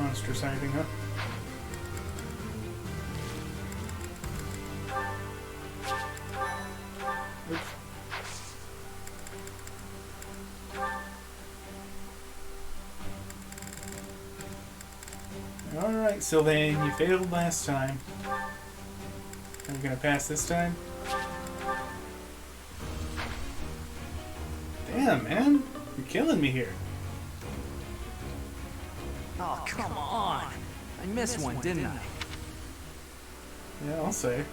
monster sizing, huh? Oops. Alright, Sylvain, you failed last time. Are you gonna pass this time? Damn, man. You're killing me here. Oh, come on. I missed one, didn't I? Yeah, I'll say.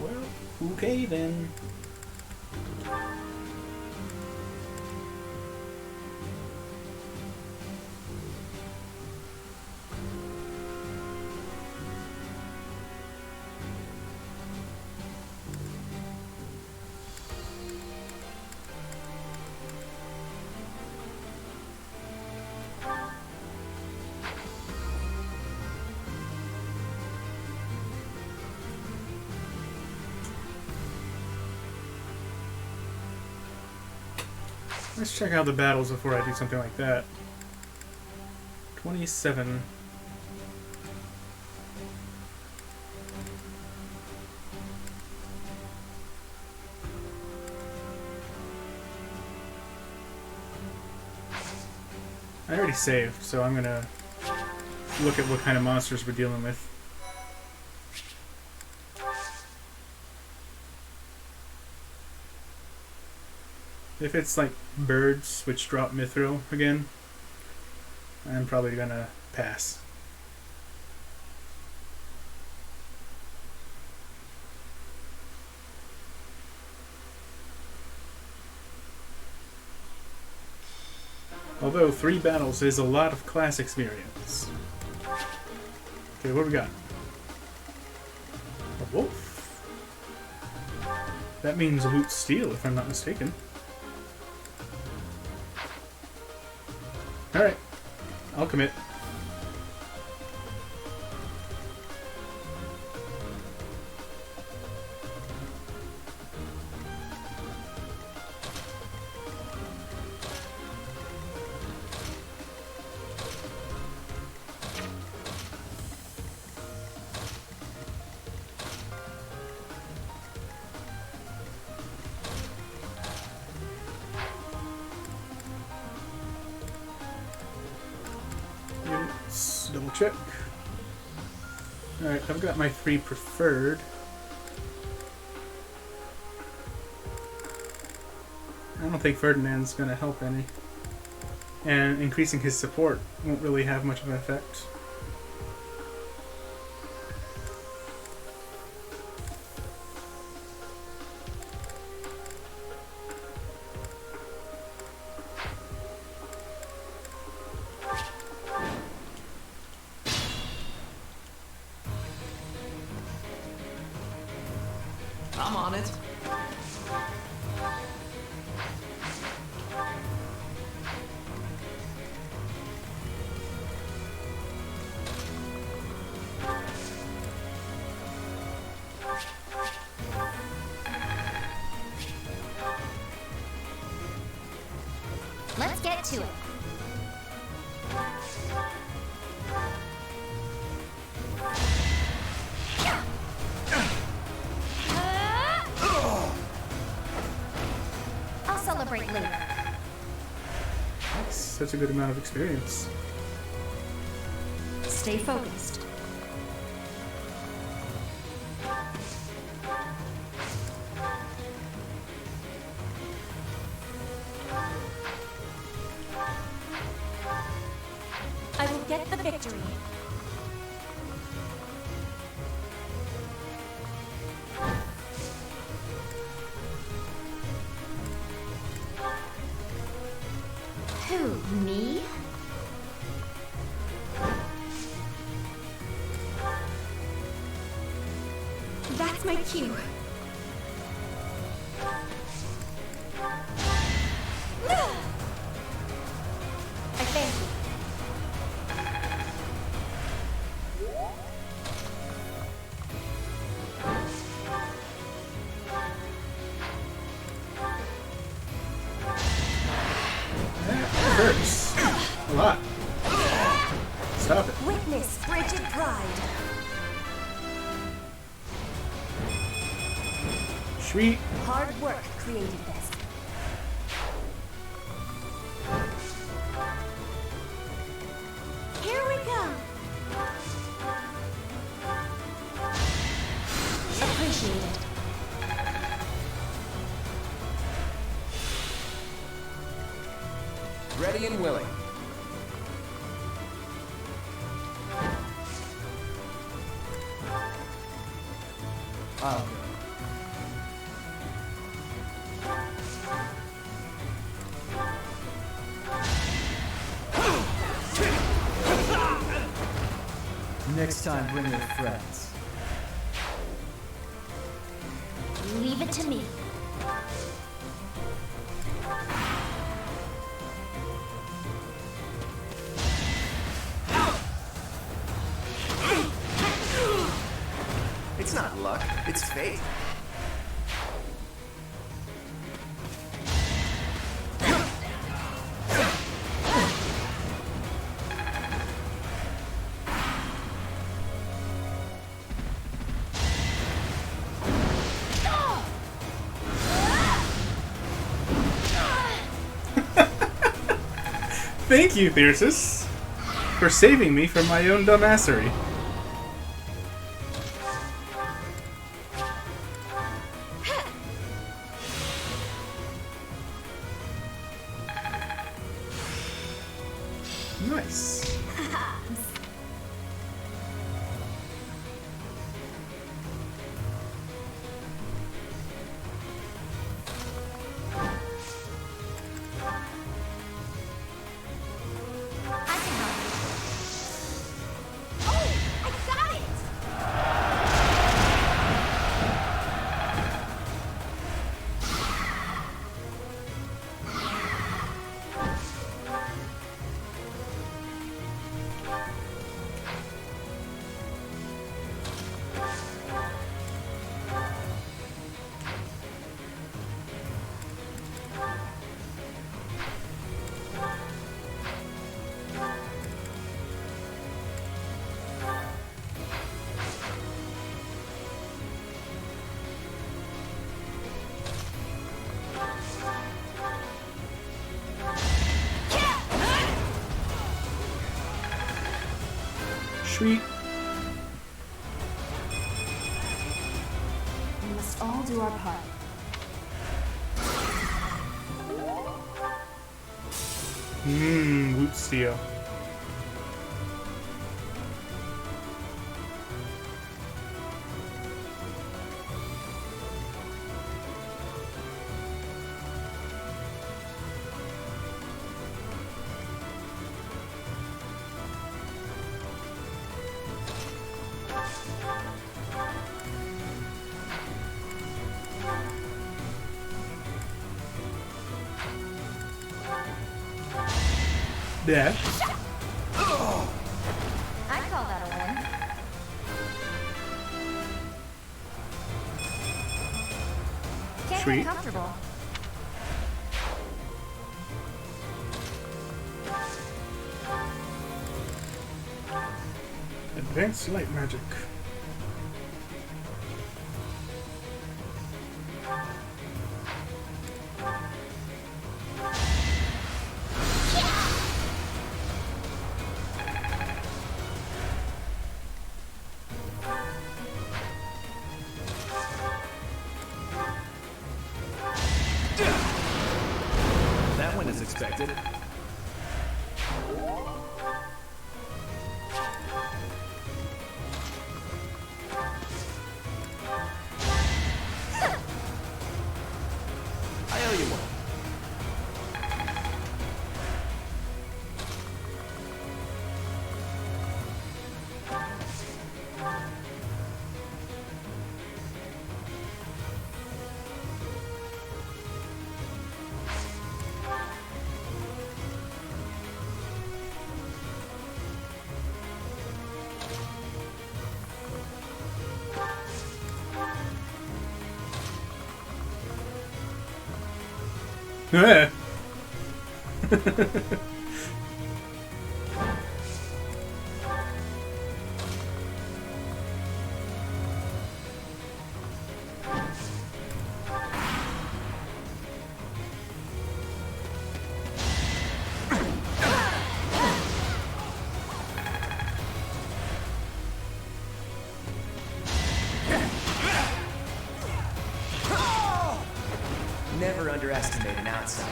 Well, okay then. Let's check out the battles before I do something like that. 27. I already saved, so I'm gonna look at what kind of monsters we're dealing with. If it's like birds, which drop mithril again, I'm probably gonna pass. Although 3 battles is a lot of class experience. Okay, what we got? A wolf. That means loot steal, if I'm not mistaken. Alright, I'll commit. Units, double check. Alright, I've got my 3 preferred. I don't think Ferdinand's gonna help any. And increasing his support won't really have much of an effect. I'm on it. Let's get to it. I'll celebrate later. That's such a good amount of experience. Stay focused. I will get the victory. Who, me? That's my cue. I thank you. That hurts. A lot. Stop it. Witness frigid pride. Sweet. Hard work created this. Here we go. Appreciate it. Ready and willing. I'll go. Next time, bring your friends. Leave it to me. It's not luck, it's fate. Thank you, Thyrsus, for saving me from my own dumbassery. Nice. I can help you. Oh, I got it! Sweet. We must all do our part. Woot steel. Yeah. I call that a win. Can't Sweet. get comfortable. Advanced light magic. That one is expected. Never underestimate an outsider.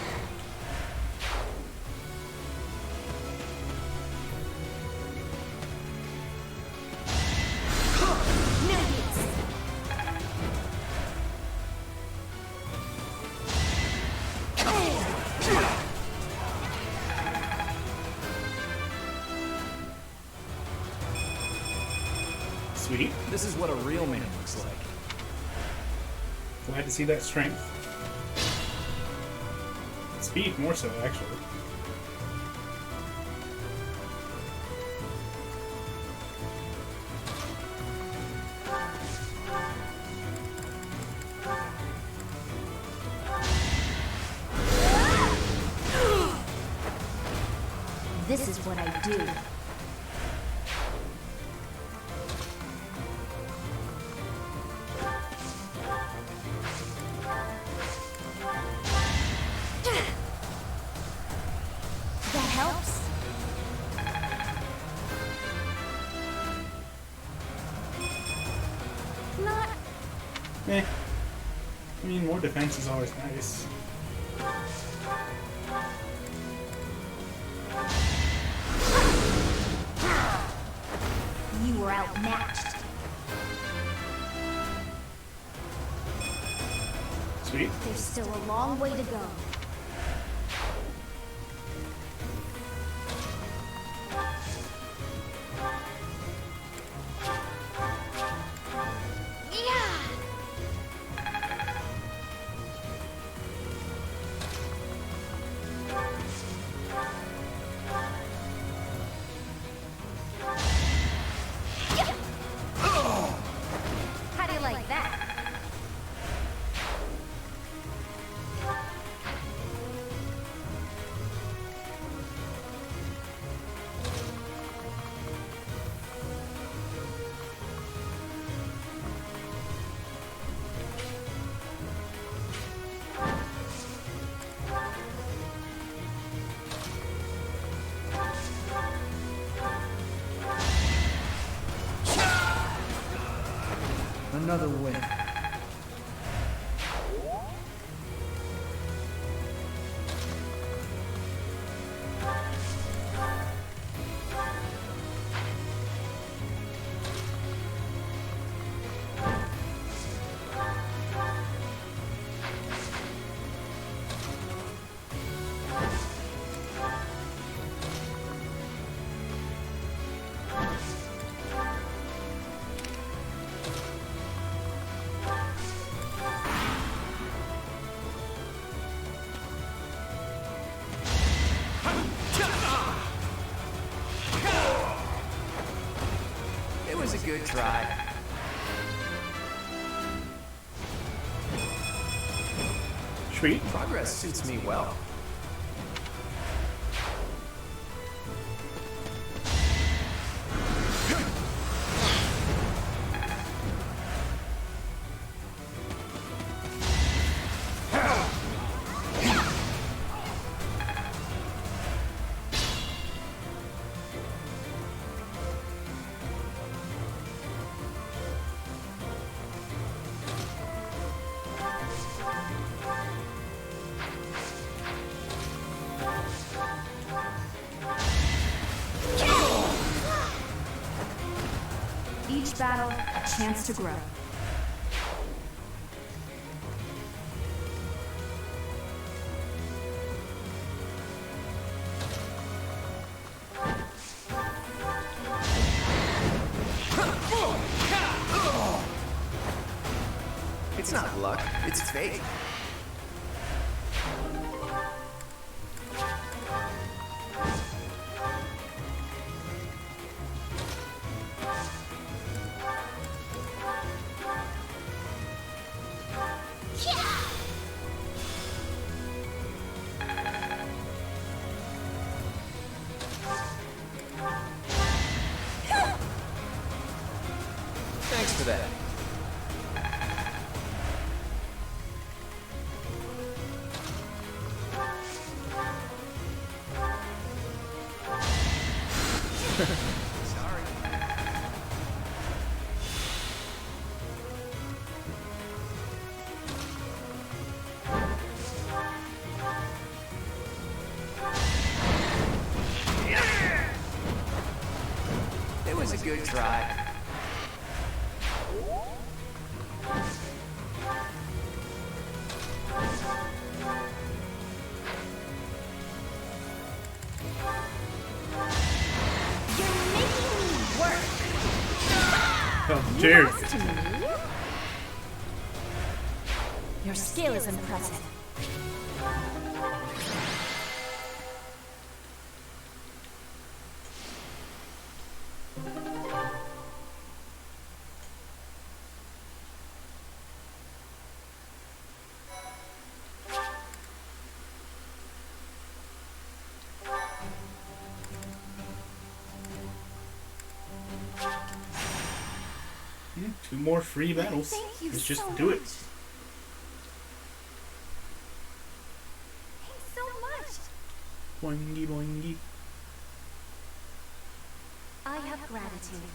Sweet. This is what a real man looks like. Glad to see that strength. Speed more so, actually. This is what I do. That helps. Not. Eh. I mean, more defense is always nice. You were outmatched. Sweet. There's still a long way to go. How do you like that? Another win. It was a good try. Sweet. Progress suits me well. Each battle, a chance to grow. It's not luck, it's fate. good try. You're making me work. Oh, You dear. lost to me. Your skill is impressive. Yeah, 2 more free battles. Thank you Let's just so do much. it. Thanks so much. Boingy boingy. I have gratitude.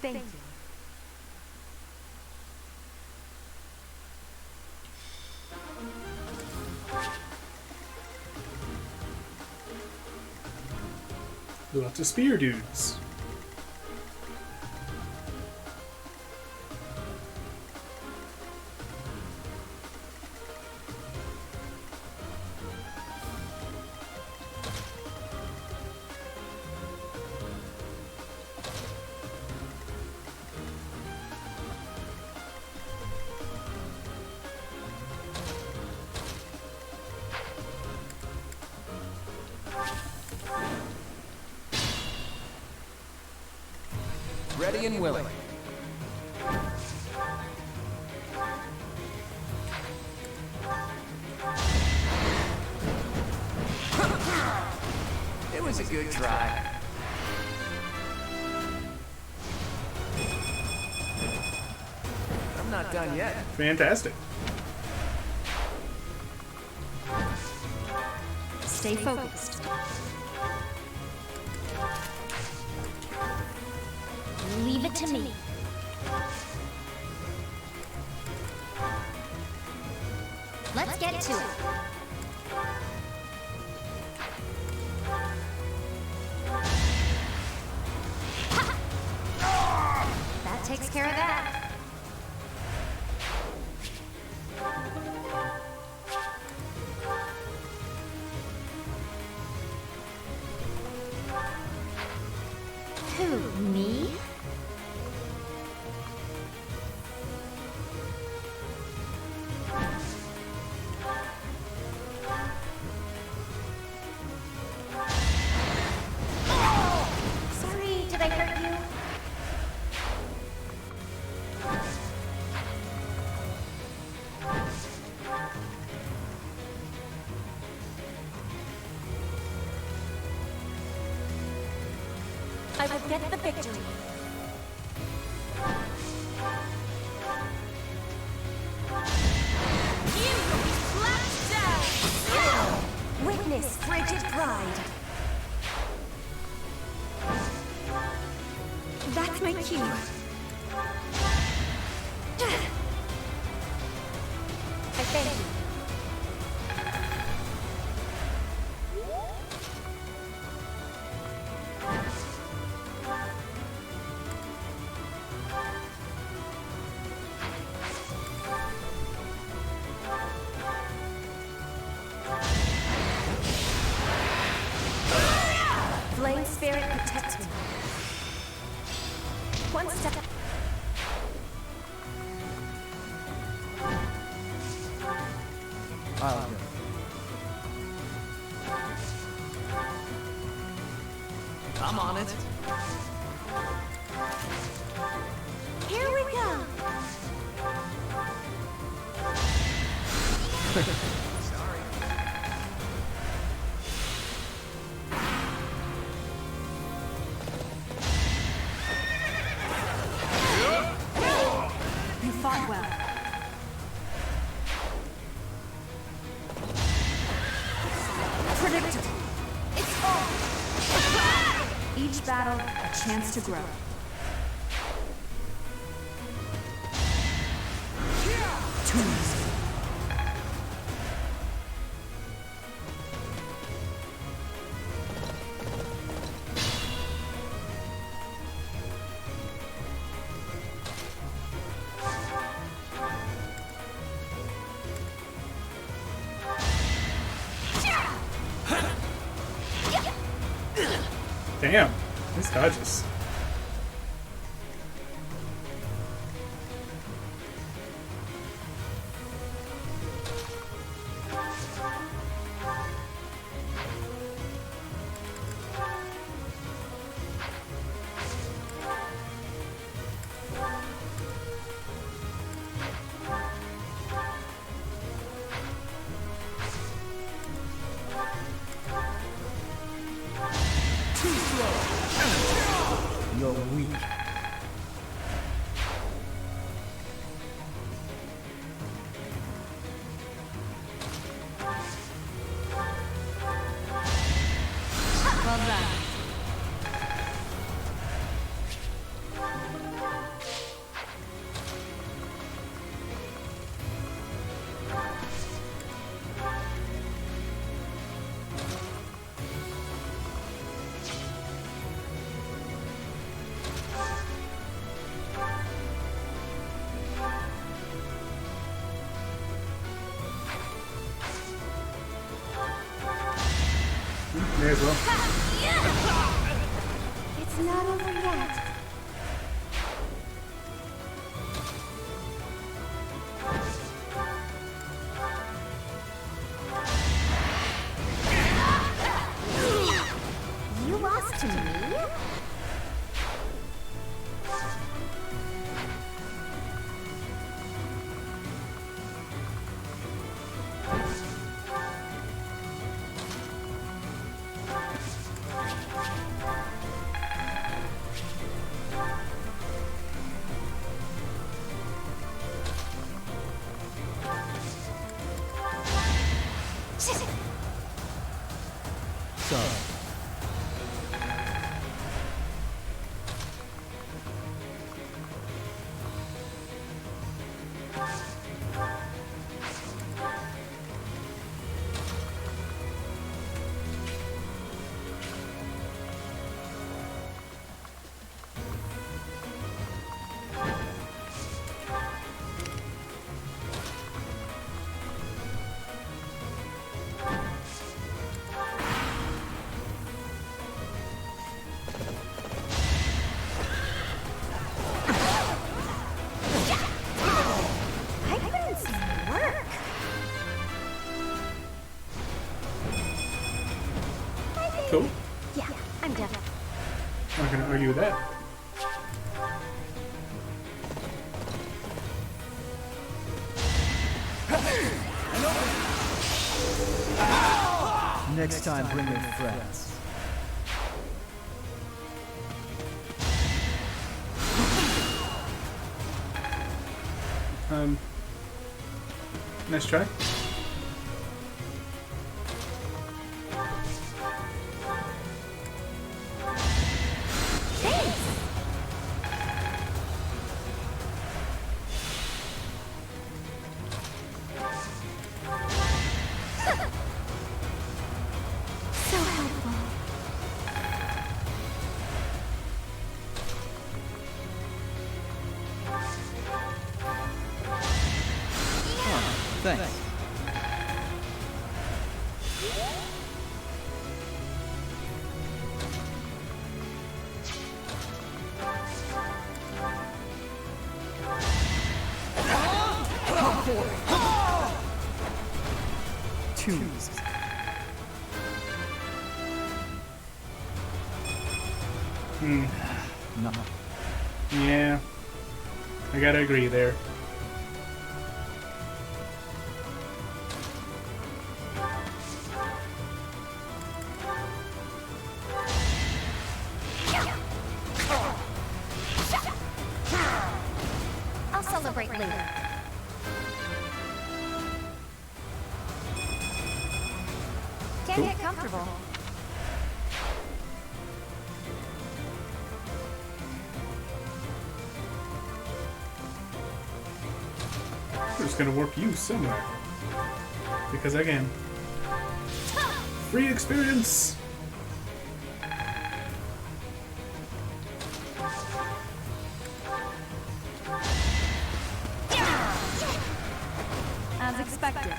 Thank you. Lots of spear dudes. Ready and willing. It was a good try. I'm not done yet. Fantastic. Stay focused. Leave it to me. Let's get to it. That takes care of that. Who, me? Sorry, did I hurt you? I will get the victory. You will be slapped down! Witness frigid pride. That's my cue. I thank you. Flame spirit protects me. One step. I'll go. I'm on it. Here we go. Sorry. You fought well. Predictable. It's all. Each battle, a chance to grow. Damn, these dodges. You're weak. Well done. May as well. It's not over yet. You lost to me? So, I couldn't see it work. Cool. Yeah, I'm done. Not gonna argue with that. next time bring your friends. Nice try. So helpful. Thanks. Tunes. No. Yeah. I gotta agree there. I'll celebrate later. Can't Cool. get comfortable. We're just gonna warp you somewhere. Because again, free experience! As expected.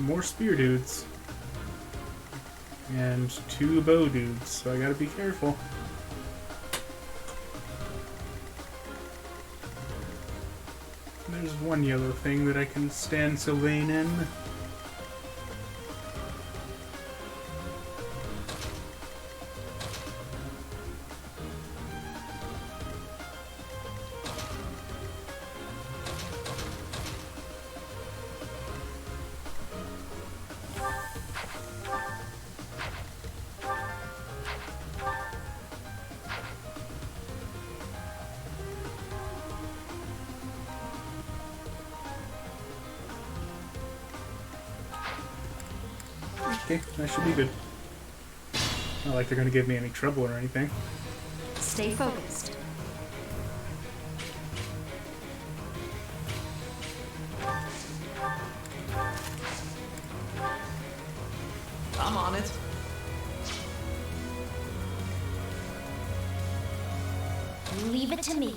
some more spear dudes. And 2 bow dudes, so I gotta be careful. There's one yellow thing that I can stand Sylvain in. Okay, that should be good. Not like they're gonna give me any trouble or anything. Stay focused. I'm on it. Leave it to me.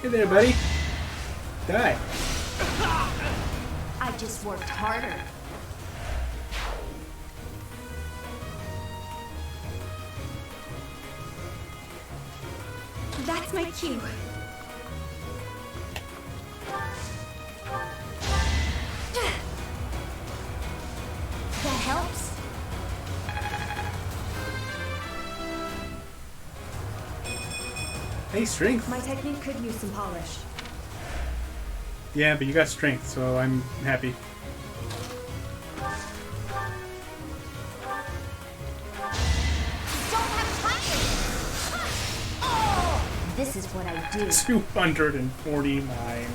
Hey there, buddy. Die. I just worked harder. That's my cue. That helps. Hey, strength. My technique could use some polish. Yeah, but you got strength, so I'm happy. Don't have time. Oh, this is what I do. 249.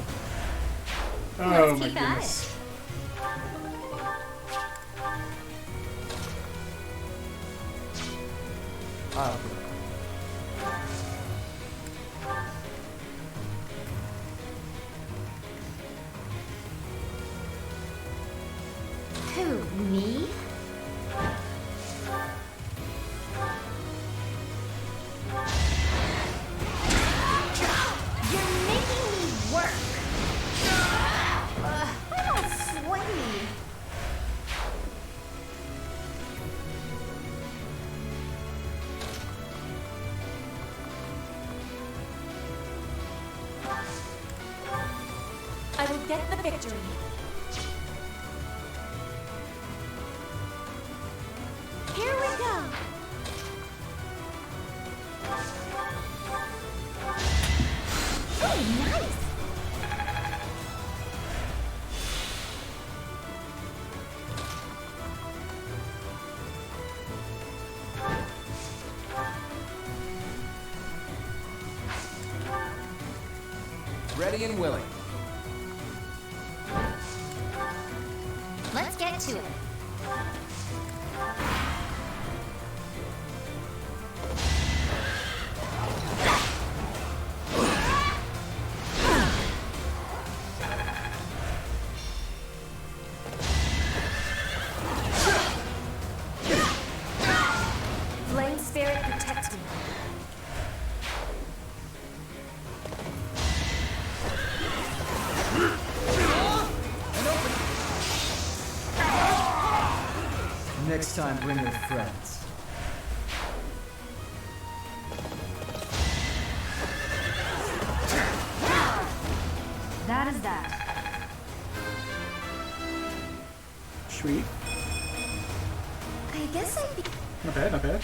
Oh Let's my keep at goodness. Who, me? You're making me work. I'm all sweaty. I will get the victory. Here we go. Oh, nice. Ready and willing. Let's get to it. Flame spirit protect me. Next time, bring your friends. That is that. Sweet. I guess I'd be... Not bad, not bad.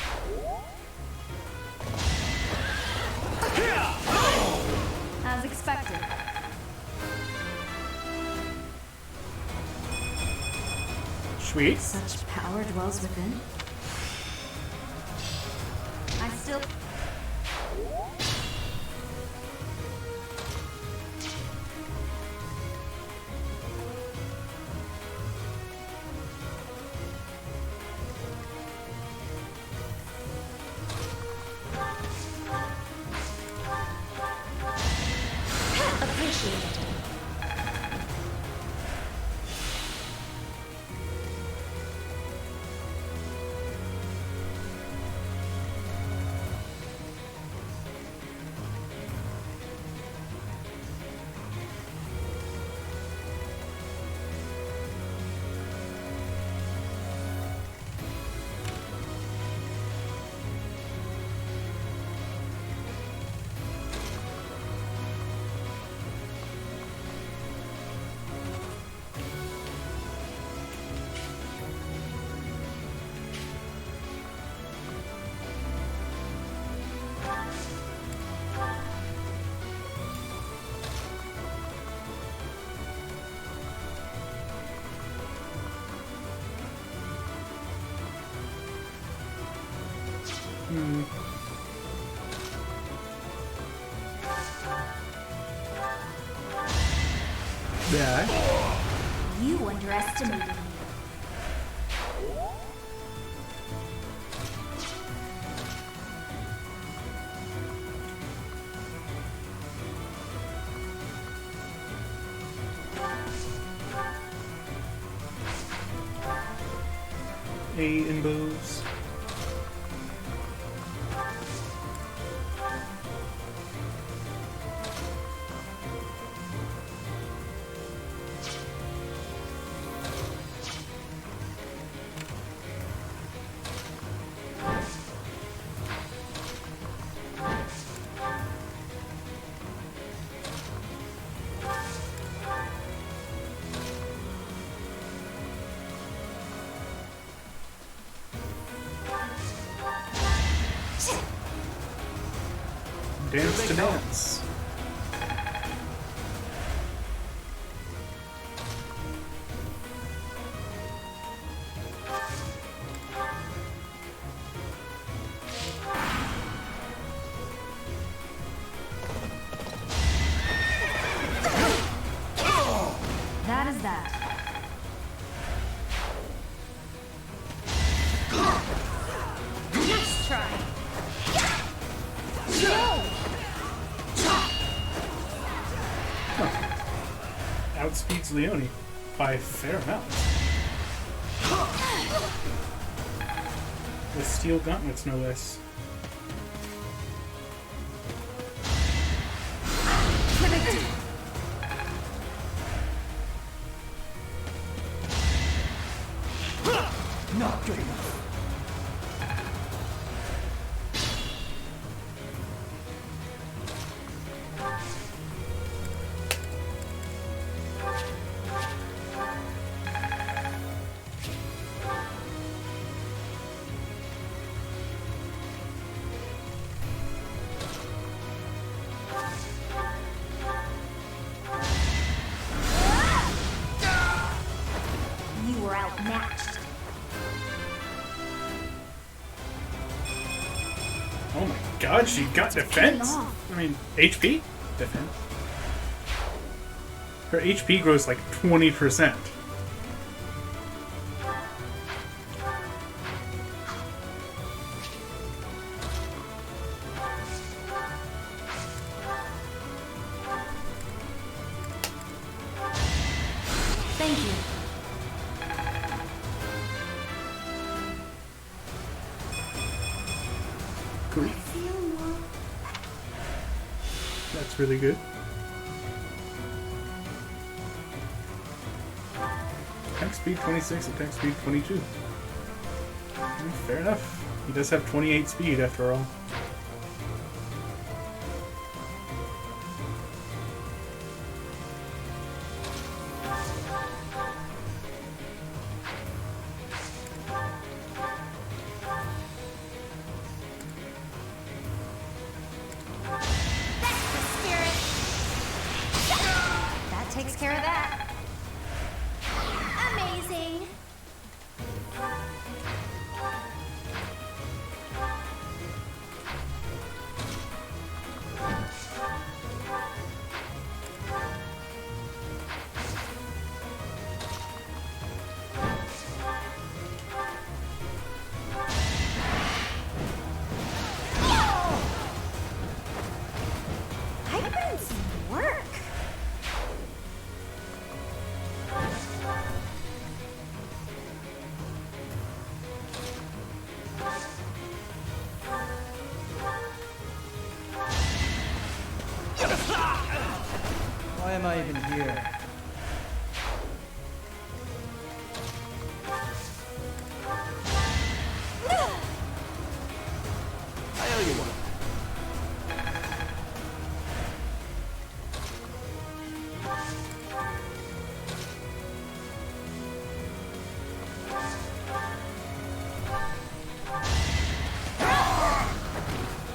As expected. Sweet. Such power dwells within. I still... Appreciate it. Yeah. You underestimated me. Eight in bows. Dance to dance. That is that. Let's try. Outspeeds Leone by a fair amount. With steel gauntlets, no less. Not good enough. You were outmatched. Oh my god, she got defense? I mean, HP? Defense. Her HP grows like 20%. Thank you. Cool. That's really good. Attack speed 26, attack speed 22. Fair enough. He does have 28 speed after all. That takes care of that. Amazing. I put in some work. Why am I even here? I owe you one.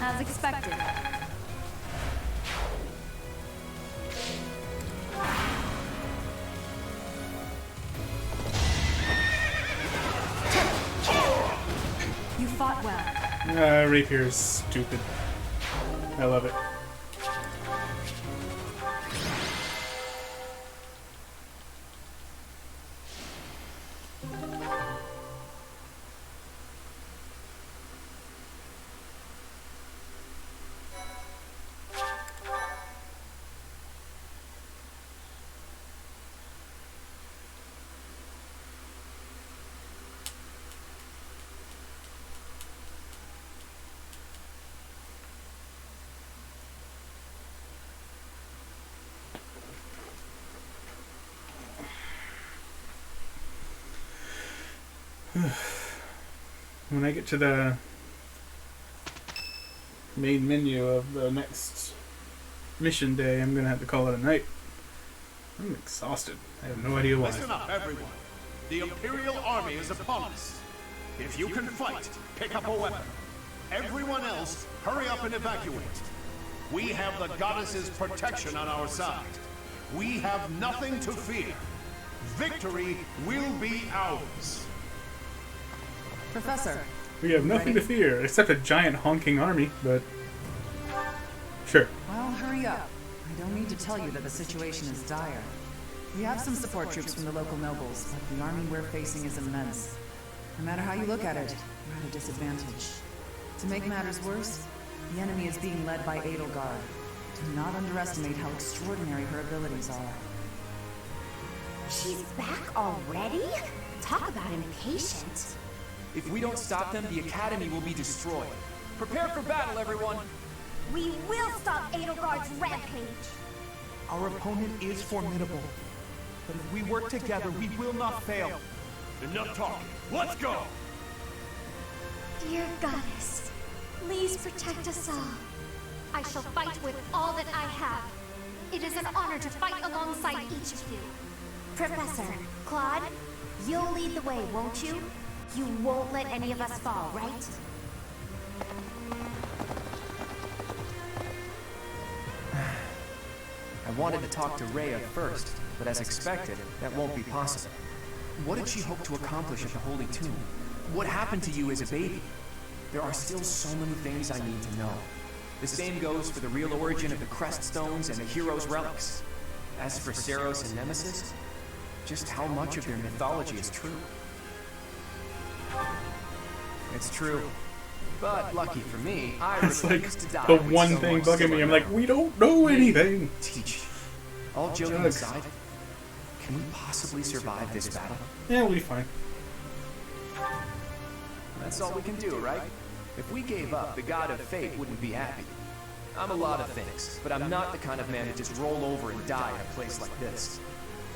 As expected. You fought well. Rapier is stupid. I love it. When I get to the main menu of the next mission day, I'm gonna have to call it a night. I'm exhausted. I have no idea why. Listen up, everyone. The Imperial Army is upon us. If you can fight, pick up a weapon. Everyone else, hurry up and evacuate. We have the goddess's protection on our side. We have nothing to fear. Victory will be ours. Professor. We have nothing to fear, except a giant honking army, but... Sure. Well, hurry up. I don't need to tell you that the situation is dire. We have some support troops from the local nobles, but the army we're facing is immense. No matter how you look at it, we're at a disadvantage. To make matters worse, the enemy is being led by Edelgard. Do not underestimate how extraordinary her abilities are. She's back already? Talk about impatient. If we don't stop them, the Academy will be destroyed. Prepare for battle, everyone! We will stop Edelgard's rampage. Our opponent is formidable. But if we work together, we will not fail. Enough talking. Let's go! Dear goddess, please protect us all. I shall fight with all that I have. It is an honor to fight alongside each of you. Professor, Claude, you'll lead the way, won't you? You won't let any of us fall, right? I wanted to talk to Rhea first, but as expected, that won't be possible. What did she hope to accomplish at the Holy Tomb? What happened to you as a baby? There are still so many things I need to know. The same goes for the real origin of the Crest Stones and the Hero's Relics. As for Seros and Nemesis, just how much of their mythology is true? It's true. But lucky for me, I That's like refuse to die the with one so thing much bugging still me. I'm unknown. like, we don't know anything. Teach. All joking Jugs. aside, can we possibly survive this battle? Yeah, we'll be fine. That's all we can do, right? If we gave up, the God of Fate wouldn't be happy. I'm a lot of things, but I'm not the kind of man to just roll over and die in a place like this.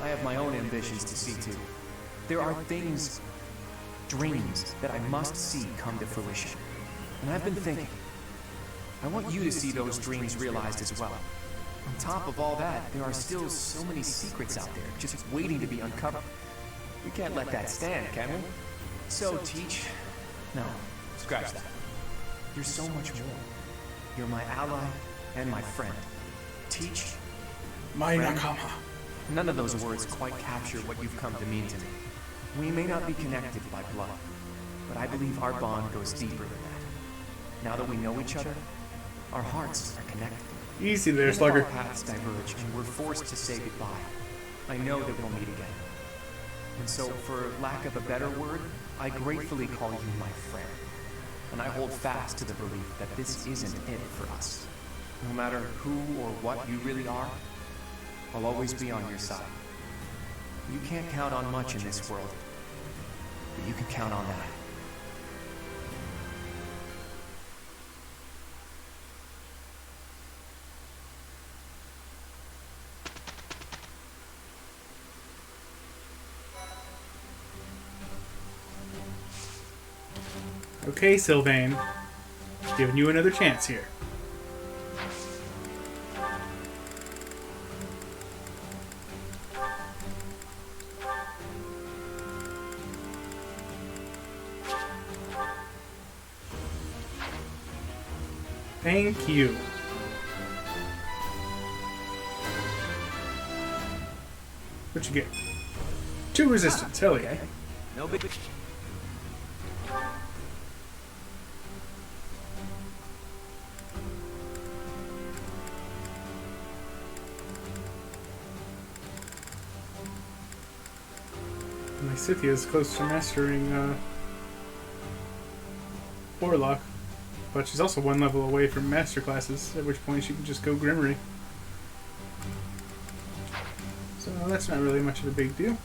I have my own ambitions to see to. There are things, dreams, that I must see come to fruition. And I've been thinking, I want you to see those dreams realized as well. On top of all that, there are still so many secrets out there, just waiting to be uncovered. We can't let that stand, can we? So, Teach... No, scratch that. You're so much more. You're my ally and my friend. Teach... My Friend? Nakama. None of those words quite capture what you've come to mean to me. We may not be connected by blood, but I believe our bond goes deeper than that. Now that we know each other, our hearts are connected. Easy there, Even if Slugger. our paths diverge and we're forced to say goodbye, I know that we'll meet again. And so, for lack of a better word, I gratefully call you my friend. And I hold fast to the belief that this isn't it for us. No matter who or what you really are, I'll always be on your side. You can't count on much in this world, but you can count on that. Okay, Sylvain. Giving you another chance here. Thank you. What you get? 2 resistance. Hell yeah. No big... Scythia's close to mastering Warlock, but she's also one level away from master classes, at which point she can just go Grimmery. So that's not really much of a big deal.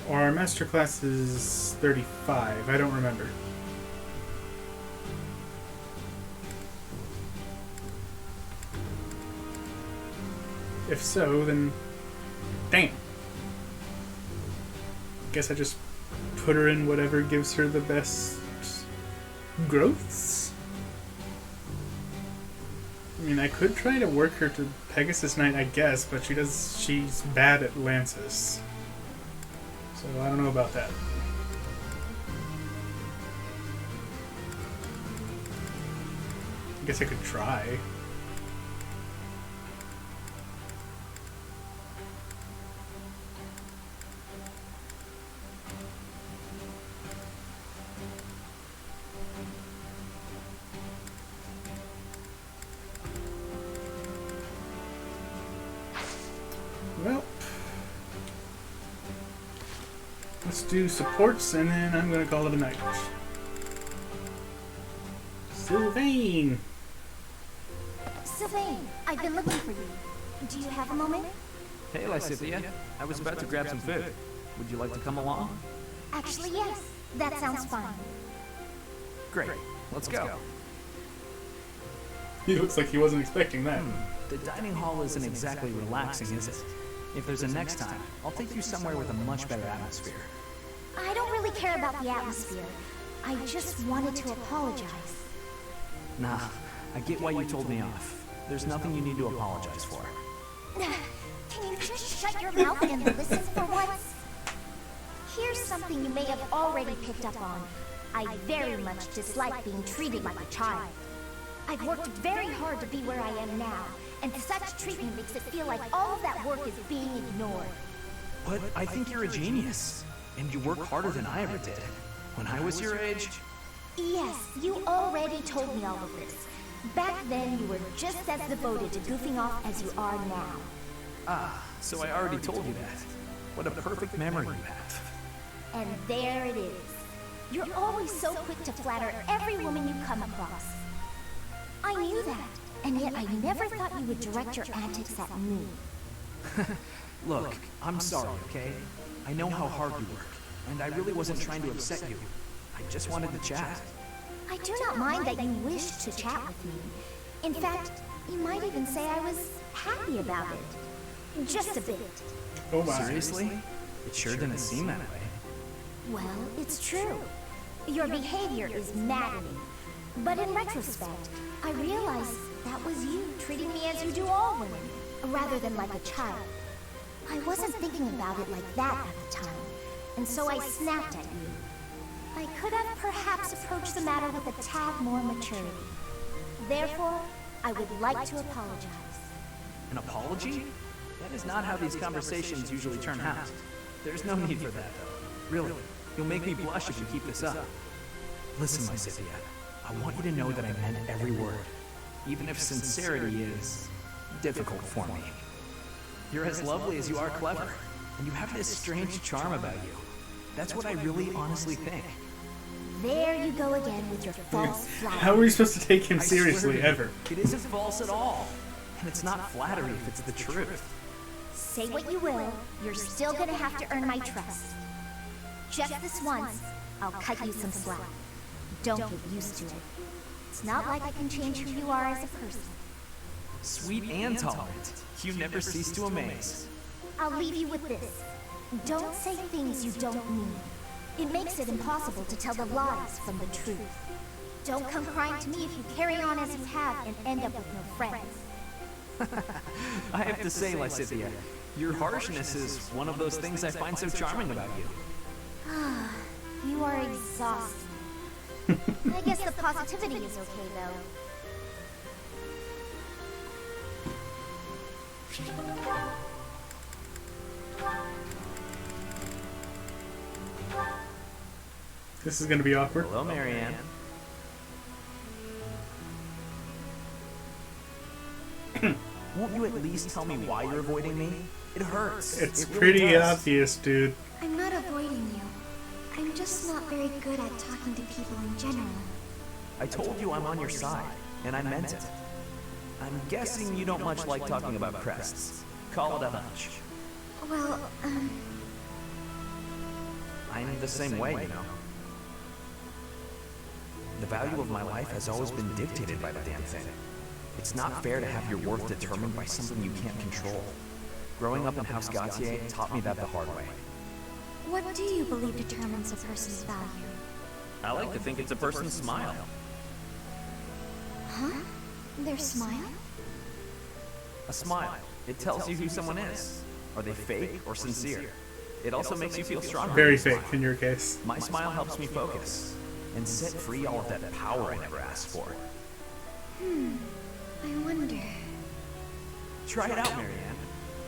Our master class is 35, I don't remember. If so, then damn. Guess I just put her in whatever gives her the best growths. I mean, I could try to work her to Pegasus Knight, I guess, but she's bad at lances. So I don't know about that. I guess I could try. Well, let's do supports and then I'm going to call it a night. Sylvain! Sylvain, I've been looking for you. Do you have a moment? Hey, Lysithea. I was about to grab some food. Would you like to come along? Actually, yes. That sounds fine. Great. Let's go. He looks like he wasn't expecting that. The dining hall isn't exactly relaxing, is it? If there's a next time, I'll take you somewhere with a much better atmosphere. I don't really care about the atmosphere. I just wanted to apologize. Nah, I get why you told me off. There's nothing you need to apologize for. Can you just shut your mouth and listen for once? Here's something you may have already picked up on. I very much dislike being treated like a child. I've worked very hard to be where I am now, and such treatment makes it feel like all of that work is being ignored. But I think you're a genius, and you work harder than I ever did. When I was your age... Yes, you already told me all of this. Back then, you were just as devoted to goofing off as you are now. Ah, so I already told you that. What a perfect memory you have. And there it is. You're always so quick to flatter every woman you come across. I knew that, and yet I never thought you would direct your antics at me. Look, I'm sorry, okay? I know how hard you work, and I really wasn't trying to upset you. I just wanted to chat. I do not mind that you wished to chat with me. In fact, you might even say I was happy about it. Just a bit. Oh my. Seriously? It sure didn't seem that way. Well, it's true. Your behavior is maddening. But in retrospect, I realized that was you treating me as you do all women, rather than like a child. I wasn't thinking about it like that at the time, and so I snapped at you. I could have perhaps approached the matter with a tad more maturity. Therefore, I would like to apologize. An apology? That is not how these conversations usually turn out. There's no need for that, though. Really, you'll make me blush if you keep this up. Listen, Lysithea, I want you to know that I meant every word, even if sincerity is difficult for me. You're as lovely as you are clever, and you have this strange charm about you. That's what I really honestly think. There you go again with your false flattery. How are we supposed to take him I swear seriously to you, ever? It isn't false at all. And it's not flattery if it's the truth. Say what you will, you're still gonna have to earn my trust. Just this once, I'll cut you some slack. Don't get used to it. It's not like I can change who you are as a person. Sweet and tolerant. You never cease to amaze. I'll leave you with this. Don't say things you don't mean. It makes it impossible to tell the lies from the truth. Don't come crying to me if you carry on as you have and end up with no friends. I have to say, Lysithea, your harshness is one of those things I find so charming about you. You are exhausted. I guess the positivity is okay, though. This is gonna be awkward. Hello, Marianne. Won't you at least tell me why you're avoiding me? It hurts. It's It really pretty does. obvious, dude. I'm not avoiding you. I'm just not very good at talking to people in general. I told you I'm on your side, and I meant it. I'm guessing you don't much like talking about crests. Call it a hunch. Well, I'm the same way, you know. The value of my life has always been dictated by the damn thing. It's not fair to have your worth determined by something you can't control. Growing up in House Gautier taught me that the hard way. what do you believe determines a person's value? I like to think it's a person's smile. Huh? Their smile? A smile. It tells you who someone is. Are they fake or sincere? It also makes you feel stronger. Very fake in your case. My smile helps me focus and set free all of that power I never asked for. I wonder. Try it out, Marianne.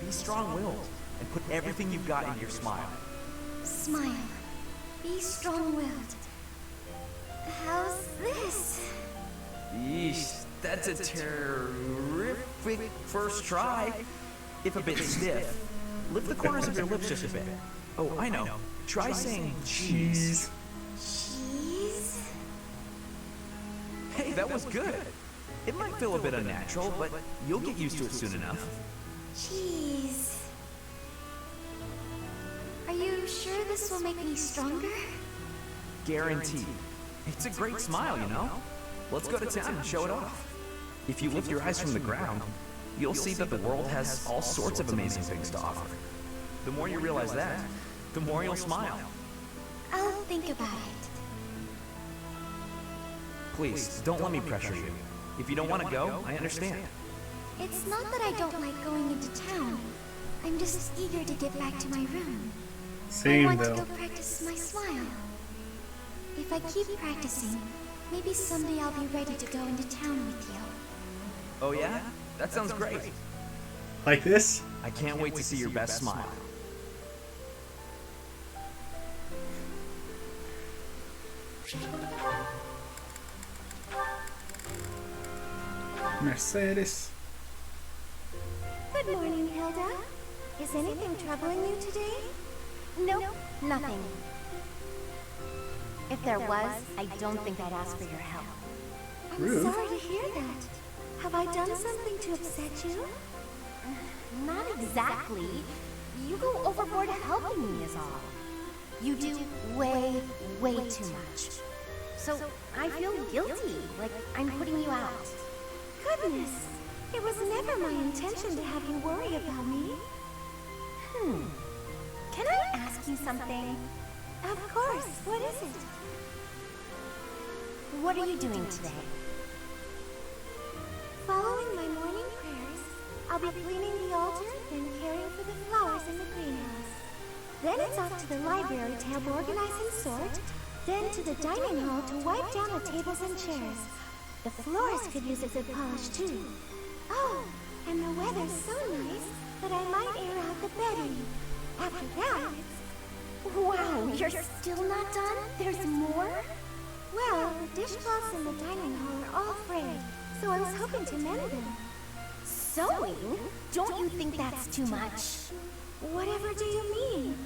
Be strong-willed and put everything you've got into your smile. Smile. Be strong-willed. How's this? Yeesh, that's a terrific first try. If a bit stiff, lift the corners of your lips just a bit. Oh, I know. Try saying cheese. Cheese? Hey, that was good. It might feel a bit unnatural, but you'll get used to it soon enough. Cheese. Are you sure this will make me stronger? Guaranteed. It's a great smile, you know? Let's go to town and show it off. If you lift your eyes from the ground, you'll see that the world has all sorts of amazing things to offer. The more you realize that, the more you'll smile. I'll think about it. Please, don't let me pressure you. If you don't want to go, I understand. It's not that I don't like going into town. I'm just eager to get back to my room. I Same want to though. go practice my smile. If I keep practicing, maybe someday I'll be ready to go into town with you. Oh yeah? That sounds great. Like this? I can't wait to see your best smile. Mercedes. Good morning, Hilda. Is anything troubling you today? Nope, nothing. If there was, I don't think I'd ask for your help. I'm Rude. sorry to hear that. Have I done something to upset you? Not exactly. You go overboard helping me is all. You do way, way too much. So I feel guilty, like I'm putting you out. Goodness, it was never my intention to have you worry about me. Can I ask you something? Of course, what is it? What are you doing today? Following my morning prayers, I'll be cleaning the altar and caring for the flowers in the greenhouse. Then it's off to the library to help organize and sort, then to the dining hall to wipe down the tables and chairs. The floors could use a good polish too. Oh, and the weather's so nice that I might air out the bedding. After that, wow, you're still not done? There's more? Well, the dishcloths in the dining hall are all frayed, so I was hoping to mend them. Sewing? Don't you think that's too much? Whatever do you mean?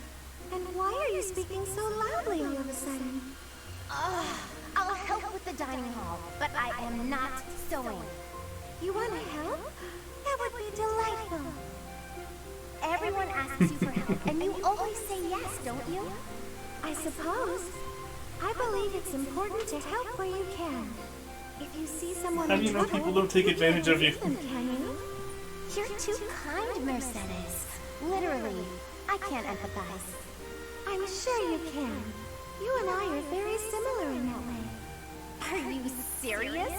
And why are you speaking so loudly all of a sudden? I'll help with the dining hall, but I am not sewing. You want to help? That would be delightful. Everyone asks you for help, and you always say yes, don't you? I suppose. I believe it's important to help where you can. If you see someone How do in you know trouble, people don't take advantage of you? can't leave them, can you? You're too kind, Mercedes. Literally, I can't empathize. I'm sure you can. You and I are very similar in that way. Are you serious?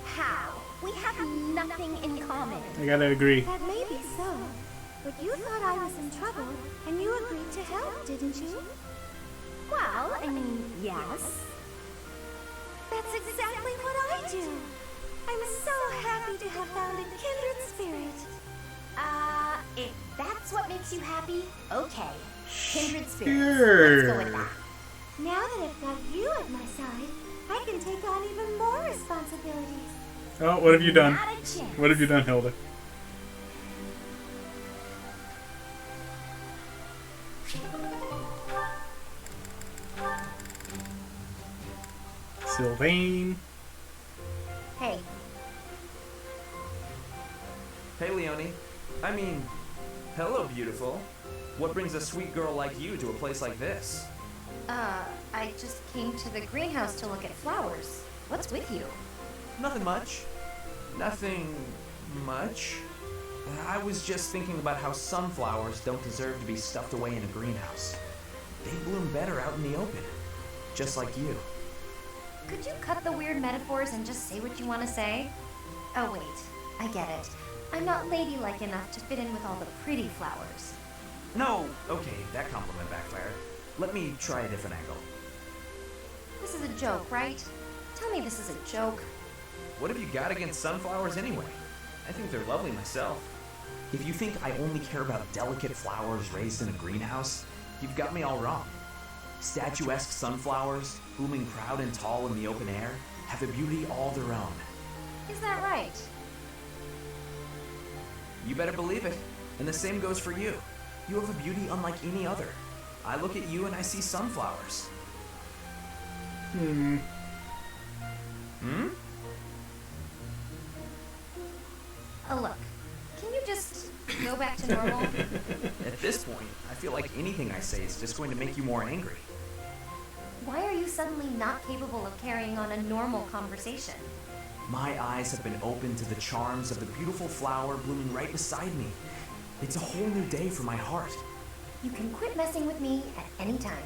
How? We have nothing in common. I gotta agree. That may be so, but you thought I was in trouble, and you agreed to help, didn't you? Well, I mean, yes. That's exactly what I do. I'm so happy to have found a kindred spirit. If that's what makes you happy, okay. Kindred spirits. Sure. Let's go with that. Now that I've got you at my side, I can take on even more responsibilities. Oh, what have you done? Not a chance. What have you done, Hilda? Sylvain. Hey, Hey, Leonie. I mean, hello, beautiful. What brings a sweet girl like you to a place like this? I just came to the greenhouse to look at flowers. What's with you? Nothing much. Nothing much. I was just thinking about how sunflowers don't deserve to be stuffed away in a greenhouse. They bloom better out in the open. Just like you. Could you cut the weird metaphors and just say what you want to say? Oh, wait. I get it. I'm not ladylike enough to fit in with all the pretty flowers. No, okay, that compliment backfired. Let me try a different angle. This is a joke, right? Tell me this is a joke. What have you got against sunflowers anyway? I think they're lovely myself. If you think I only care about delicate flowers raised in a greenhouse, you've got me all wrong. Statuesque sunflowers, blooming proud and tall in the open air, have a beauty all their own. Is that right? You better believe it. And the same goes for you. You have a beauty unlike any other. I look at you and I see sunflowers. Hmm? Oh, look. Can you just go back to normal? At this point, I feel like anything I say is just going to make you more angry. Why are you suddenly not capable of carrying on a normal conversation? My eyes have been opened to the charms of the beautiful flower blooming right beside me. It's a whole new day for my heart. You can quit messing with me at any time.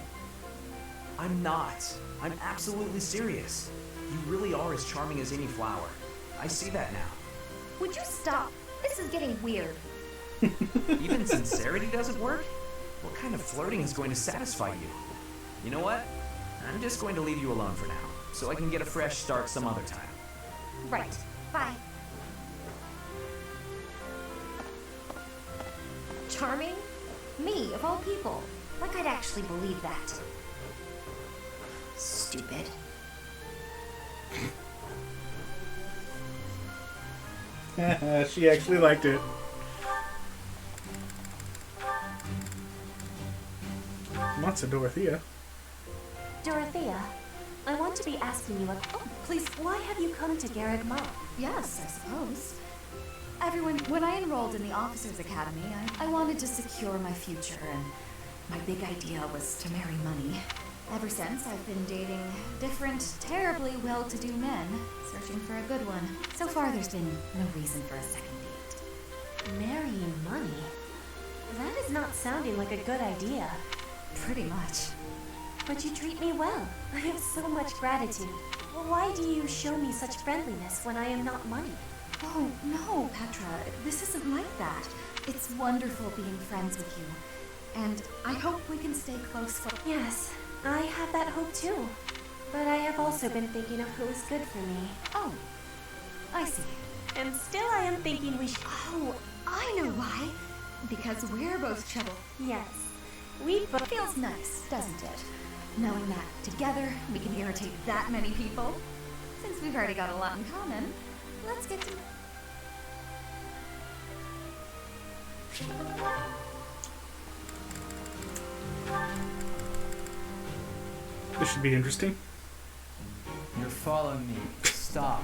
I'm not. I'm absolutely serious. You really are as charming as any flower. I see that now. Would you stop? This is getting weird. Even sincerity doesn't work? What kind of flirting is going to satisfy you? You know what? I'm just going to leave you alone for now, so I can get a fresh start some other time. Right. Bye. Charming? Me, of all people. Like I'd actually believe that. Stupid. She actually liked it. Lots of Dorothea. Dorothea, I want to be asking you a... Oh, please, why have you come to Garreg Mall? Yes, I suppose. Everyone, when I enrolled in the Officers Academy, I wanted to secure my future, and my big idea was to marry money. Ever since, I've been dating different, terribly well-to-do men, searching for a good one. So far, there's been no reason for a second date. Marrying money? That is not sounding like a good idea. Pretty much. But you treat me well. I have so much gratitude. Why do you show me such friendliness when I am not money? Oh, no, Petra. This isn't like that. It's wonderful being friends with you. And I hope we can stay close for... Yes, I have that hope too. But I have also been thinking of who is good for me. Oh, I see. And still I am thinking we should... Oh, I know why. Because we're both trouble. Yes, we both... Feels nice, doesn't it? Knowing that together we can irritate that many people. Since we've already got a lot in common, let's get to... This should be interesting. You're following me. Stop.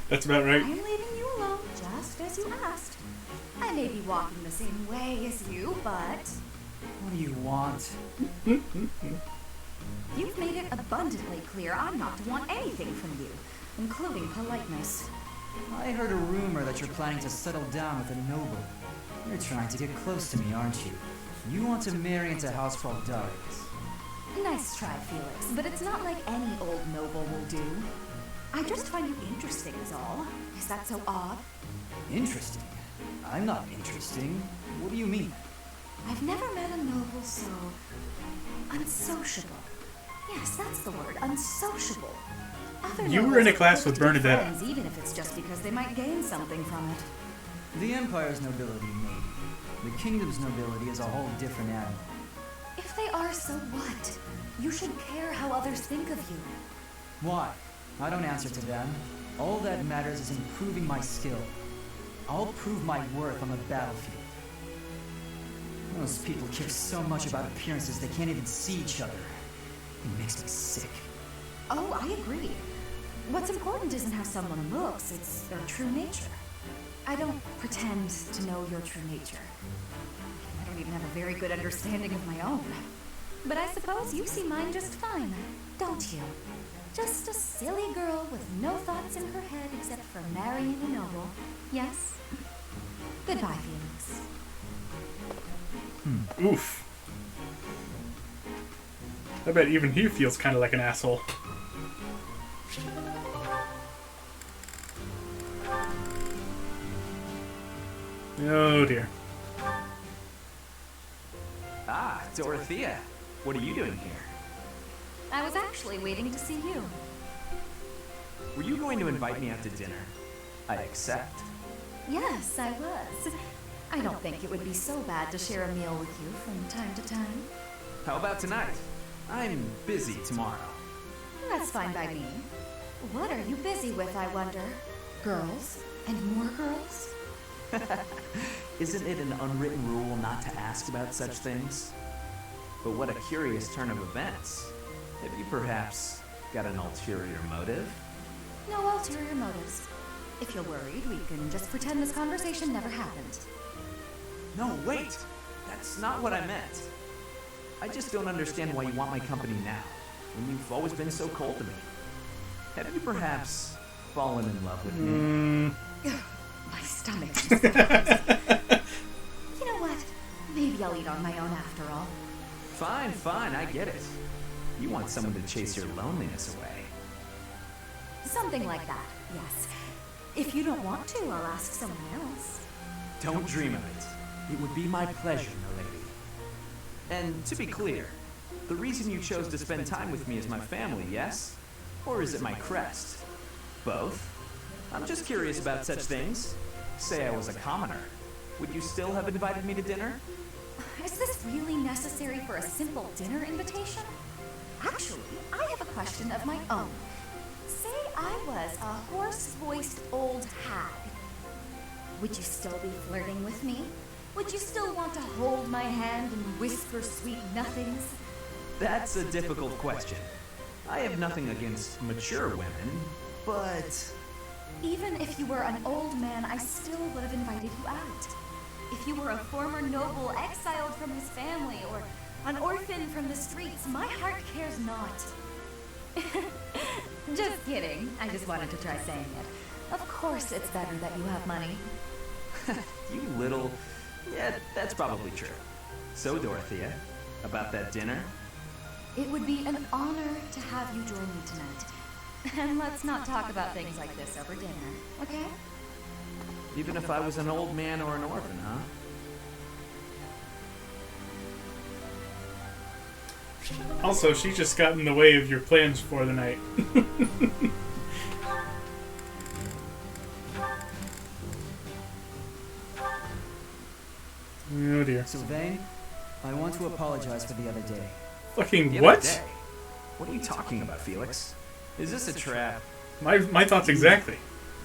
That's about right. I'm leaving you alone, just as you asked. I may be walking the same way as you, but... What do you want? You've made it abundantly clear I'm not to want anything from you, including politeness. I heard a rumor that you're planning to settle down with a noble. You're trying to get close to me, aren't you? You want to marry into a house called Darius. Nice try, Felix, but it's not like any old noble will do. I just find you interesting is all. Is that so odd? Interesting? I'm not interesting. What do you mean? I've never met a noble so... unsociable. Yes, that's the word, unsociable. Other You were in a nobles class are with quick to be Bernadette. friends, even if it's just because they might gain something from it. The Empire's nobility, maybe. The Kingdom's nobility is a whole different animal. If they are, so what? You should care how others think of you. Why? I don't answer to them. All that matters is improving my skill. I'll prove my worth on the battlefield. Most people care so much about appearances they can't even see each other. It makes me sick. Oh, I agree. What's important isn't how someone looks, it's their true nature. I don't pretend to know your true nature. I don't even have a very good understanding of my own. But I suppose you see mine just fine, don't you? Just a silly girl with no thoughts in her head except for marrying a noble. Yes? Goodbye, Felix. Oof. I bet even he feels kind of like an asshole. Oh dear. Ah, Dorothea. What are you doing here? I was actually waiting to see you. Were you going to invite me out to dinner? I accept. Yes, I was. I don't think it would be so bad to share a meal with you from time to time. How about tonight? I'm busy tomorrow. That's fine by me. What are you busy with, I wonder? Girls? And more girls? Isn't it an unwritten rule not to ask about such things? But what a curious turn of events. Have you perhaps got an ulterior motive? No ulterior motives. If you're worried, we can just pretend this conversation never happened. No, wait! That's not what I meant. I just don't understand why you want my company now, when you've always been so cold to me. Have you perhaps fallen in love with me? My stomach just hurts. You know what? Maybe I'll eat on my own after all. Fine, I get it. You want someone to chase your loneliness away. Something like that, yes. If you don't want to, I'll ask someone else. Don't dream of it. It would be my pleasure, milady. And to be clear, the reason you chose to spend time with me is my family, yes? Or is it my crest? Both? I'm just curious about such things. Say I was a commoner. Would you still have invited me to dinner? Is this really necessary for a simple dinner invitation? Actually, I have a question of my own. Say I was a hoarse-voiced old hag. Would you still be flirting with me? Would you still want to hold my hand and whisper sweet nothings? That's a difficult question. I have nothing against mature women, but... Even if you were an old man, I still would have invited you out. If you were a former noble exiled from his family, or an orphan from the streets, my heart cares not. Just kidding. I just wanted to try saying it. Of course it's better that you have money. You little... Yeah, that's probably true. So, Dorothea, about that dinner? It would be an honor to have you join me tonight. And let's not talk about things like this over dinner, okay? Even if I was an old man or an orphan, huh? Also, she just got in the way of your plans for the night. Oh dear. Sylvain, I want to apologize for the other day. Fucking The what? other day. What are you talking about, Felix? Is this a trap? My thoughts exactly.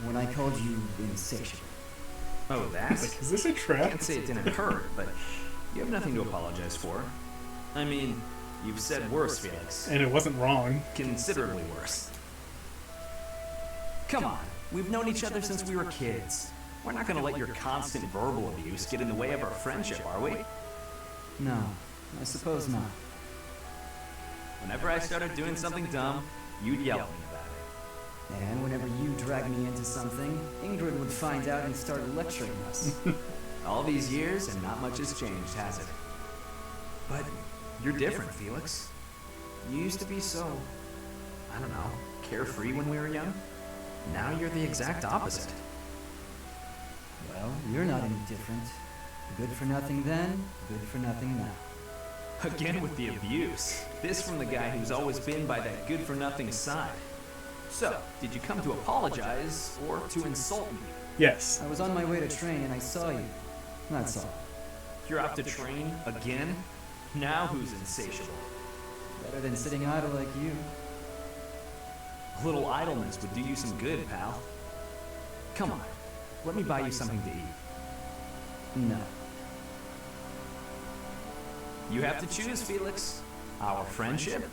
When I called you insatiable. Oh, that? Like, is this a I trap? can't say it didn't hurt, but you have nothing to apologize for. I mean, you've said worse, Felix. And it wasn't wrong. Considerably worse. Come on, we've known each other since we were kids. We're not gonna let your constant verbal abuse get in the way of our friendship, are we? No, I suppose not. Whenever I started doing something dumb, you'd yell at me about it. And whenever you drag me into something, Ingrid would find out and start lecturing us. All these years, and not much has changed, has it? But you're different, Felix. You used to be so, I don't know, carefree when we were young. Now you're the exact opposite. Well, you're not any different. Good for nothing then, good for nothing now. Again with the abuse. This from the guy who's always been by that good-for-nothing side. So, did you come to apologize or to insult me? Yes. I was on my way to train and I saw you. That's all. You're off to train again? Now who's insatiable? Better than sitting idle like you. A little idleness would do you some good, pal. Come on, let me buy you something to eat. No. You have to choose, Felix. Our friendship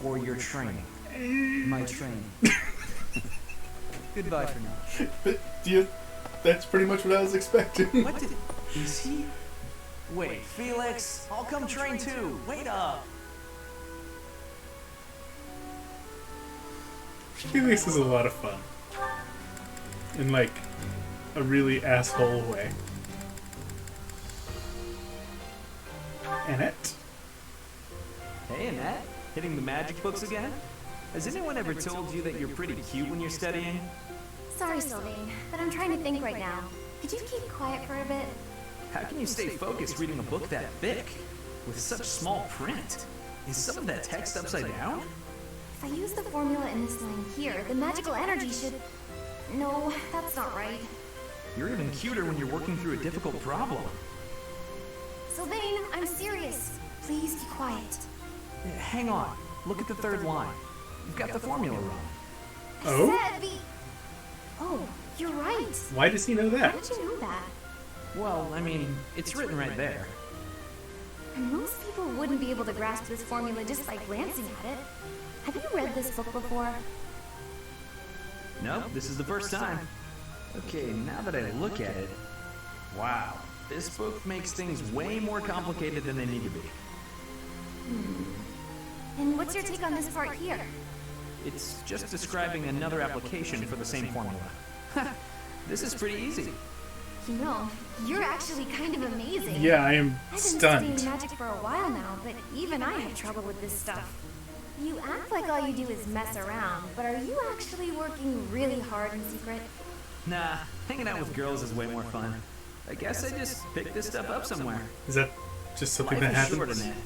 or your training. My train. Goodbye for now. That's pretty much what I was expecting. What did... Is he... Wait, Felix, I'll come train too. Wait up. Felix is a lot of fun. In, like, a really asshole way. Annette? Hey, Annette. Hitting the magic books again? Has anyone ever told you that you're pretty cute when you're studying? Sorry, Sylvain, but I'm trying to think right now. Could you keep quiet for a bit? How can you stay focused reading a book that thick? With such small print? Is some of that text upside down? If I use the formula in this line here, the magical energy should... No, that's not right. You're even cuter when you're working through a difficult problem. Sylvain, I'm serious. Please be quiet. Hang on. Look at the third line. You've got the formula wrong. Oh? I said the... Oh, you're right. Why does he know How that? did you know that? Well, I mean, it's written right there. And most people wouldn't be able to grasp this formula just by glancing at it. Have you read this book before? Nope, this is the first time. Okay, now that I look at it... Wow, this book makes things way more complicated than they need to be. And what's your take on this part here? It's just describing another application for the same formula. This is pretty easy. You know, you're actually kind of amazing. Yeah, I am I've been stunned. studying magic for a while now, but even I have trouble with this stuff. You act like all you do is mess around, but are you actually working really hard in secret? Nah, hanging out with girls is way more fun. I guess I just picked this stuff up somewhere. Is that just something Life that is short, happens? Annette.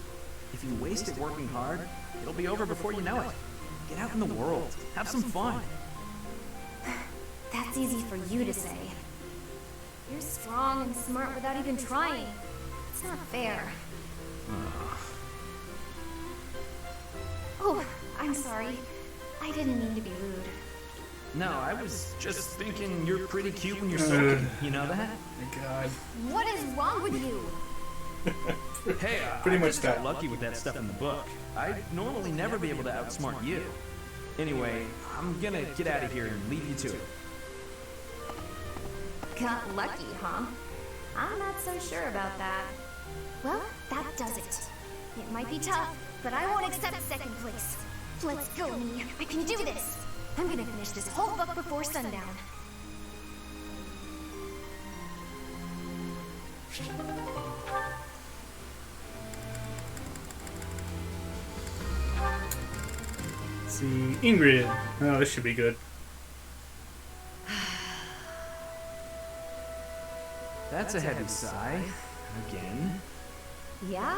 If you waste it working hard, it'll be over before you know it. Get out in the world. Have some fun. That's easy for you to say. You're strong and smart without even trying. It's not fair. Oh, I'm sorry. I didn't mean to be rude. No, I was just thinking you're pretty cute when you're sulking. You know that? My God. What is wrong with you? Hey, Pretty I much just that. got lucky with that stuff in the book. I'd normally never be able to outsmart you. Anyway, I'm gonna get out of here and leave you to it. Got lucky, huh? I'm not so sure about that. Well, that does it. It might be tough, but I won't accept second place. Let's go, me. I can do this. I'm gonna finish this whole book before sundown. Let's see, Ingrid. Oh, this should be good. That's a heavy sigh. Again. Yeah?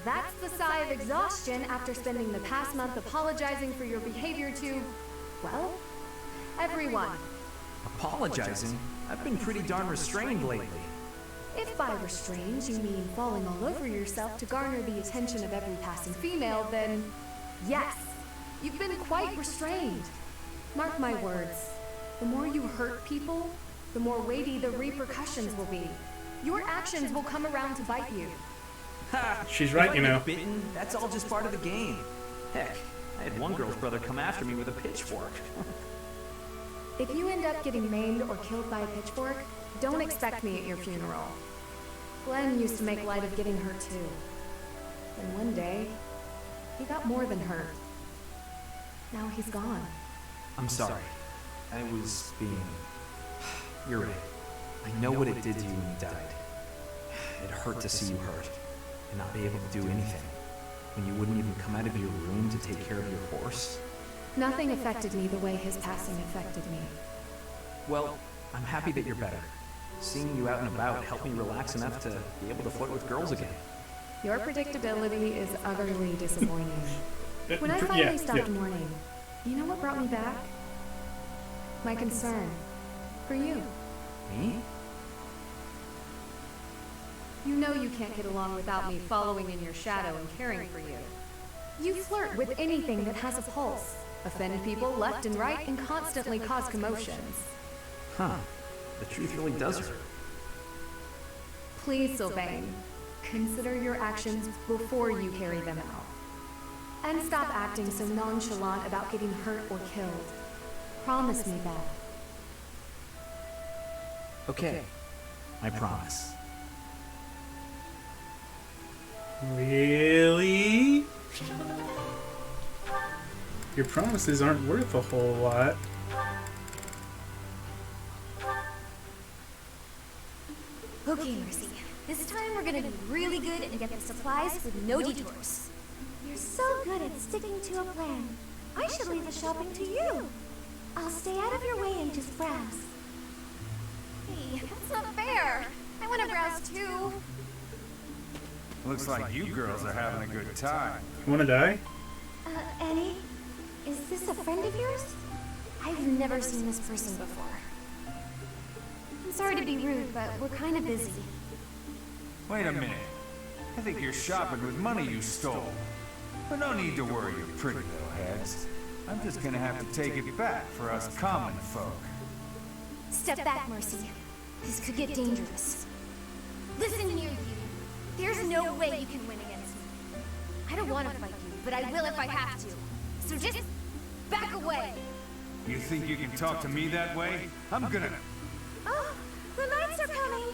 That's the sigh of exhaustion after spending the past month apologizing for your behavior to, well, everyone. Apologizing? I've been pretty darn restrained lately. If by restrained you mean falling all over yourself to garner the attention of every passing female, then yes, you've been quite restrained. Mark my words, the more you hurt people, the more weighty the repercussions will be. Your actions will come around to bite you. Ha! She's right, If I you get know. Bitten, that's all just part of the game. Heck, I had one girl's brother come after me with a pitchfork. If you end up getting maimed or killed by a pitchfork, don't expect me at your funeral. Glenn used to make light of getting hurt too. And one day, he got more than hurt. Now he's gone. I'm sorry. I was being... You're right. I know what it did to you when you died. It hurt to see you hurt, and not be able to do anything. When you wouldn't even come out of your room to take care of your horse. Nothing affected me the way his passing affected me. Well, I'm happy that you're better. Seeing you out and about helped me relax enough to be able to flirt with girls again. Your predictability is utterly disappointing. When I finally stopped mourning, you know what brought me back? My concern for you. Me? You know you can't get along without me following in your shadow and caring for you. You flirt with anything that has a pulse, offend people left and right, and constantly cause commotions. Huh. The truth really does hurt. Please, Sylvain, consider your actions before you carry them out. And stop acting so nonchalant about getting hurt or killed. Promise me that. Okay, I promise. Really? Your promises aren't worth a whole lot. Okay, Mercy. This time we're gonna be really good and get the supplies with no detours. You're so good at sticking to a plan. I should leave the shopping to you. I'll stay out of your way and just browse. Hey, that's not fair. I want to browse too. Looks like you girls are having a good time. You wanna die? Annie? Is this a friend of yours? I've never seen this person before. I'm sorry to be rude, but we're kind of busy. Wait a minute. I think you're shopping with money you stole. But no need to worry, you pretty little heads. I'm just gonna have to take it back for us common folk. Step back, Mercy. This could get dangerous. Listen here, you. There's no way you can win against me. I don't want to fight you, but I will if I have to. So just back away. You think you can talk to me that way? I'm gonna... Oh, the knights are coming.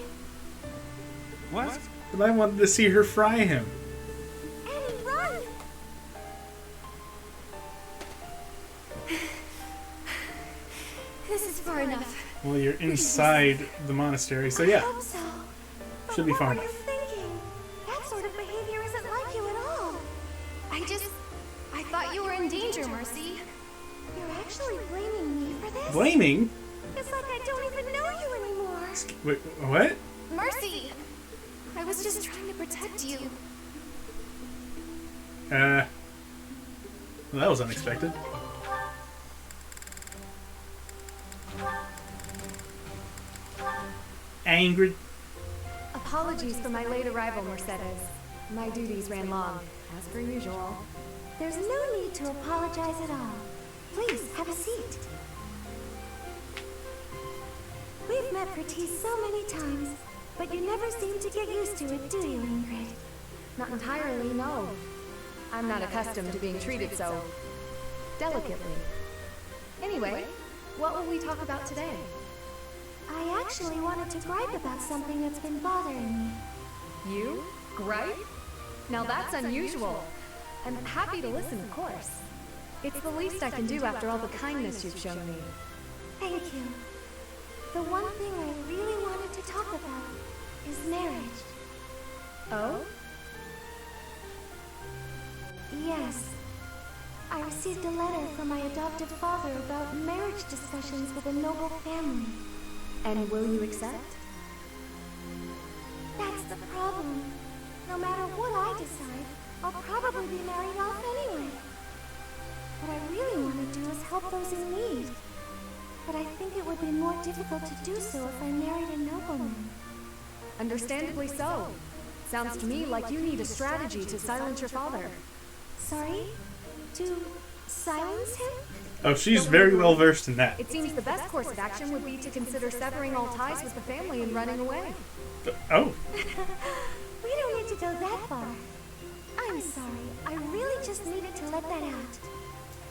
What? But I wanted to see her fry him. Annie, run! This is far enough. Well, you're inside the monastery, so yeah. I hope so. But Should be far what were enough. you thinking? That sort of behavior isn't like you at all. I thought you were in danger, Mercy. You're actually blaming me for this? Blaming? It's like I don't even know you anymore. Wait, what? Mercy! I was just trying to protect you. Well, that was unexpected. Angry. Apologies for my late arrival, Mercedes. My duties ran long, as per usual. There's no need to apologize at all. Please, have a seat. We've met for tea so many times, but you never seem to get used to it, do you, Ingrid? Not entirely, no. I'm not accustomed to being treated so delicately. Anyway, what will we talk about today? I actually wanted to gripe about something that's been bothering me. You? Gripe? Now that's unusual. I'm happy to listen, of course. It's the least I can do after all the kindness you've shown me. Thank you. The one thing I really wanted to talk about is marriage. Oh? Yes. I received a letter from my adoptive father about marriage discussions with a noble family. And will you accept? That's the problem. No matter what I decide, I'll probably be married off anyway. What I really want to do is help those in need. But I think it would be more difficult to do so if I married a nobleman. Understandably so. Sounds to me like you need a strategy to silence your father. Sorry? To silence him? Oh, she's very well versed in that. It seems the best course of action would be to consider severing all ties with the family and running away. Oh. We don't need to go that far. I'm sorry. I really just needed to let that out.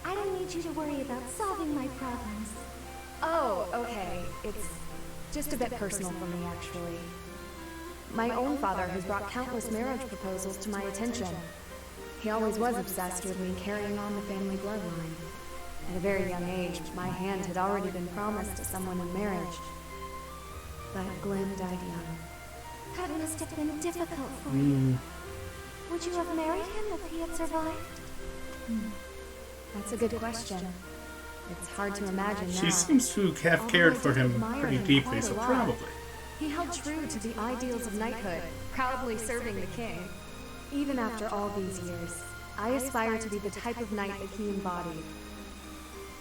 I don't need you to worry about solving my problems. Oh, okay. It's just a bit personal for me, actually. My own father has brought countless marriage proposals to my attention. He always was obsessed with me carrying on the family bloodline. At a very young age, my hand had already been promised to someone in marriage. But Glenn died young. That must have been difficult for you. Would you have married him if he had survived? That's a good question. It's hard to imagine now. She seems to have cared for him pretty deeply, so probably. He held true to the ideals of knighthood, proudly serving the king. Even after all these years, I aspire to be the type of knight that he embodied.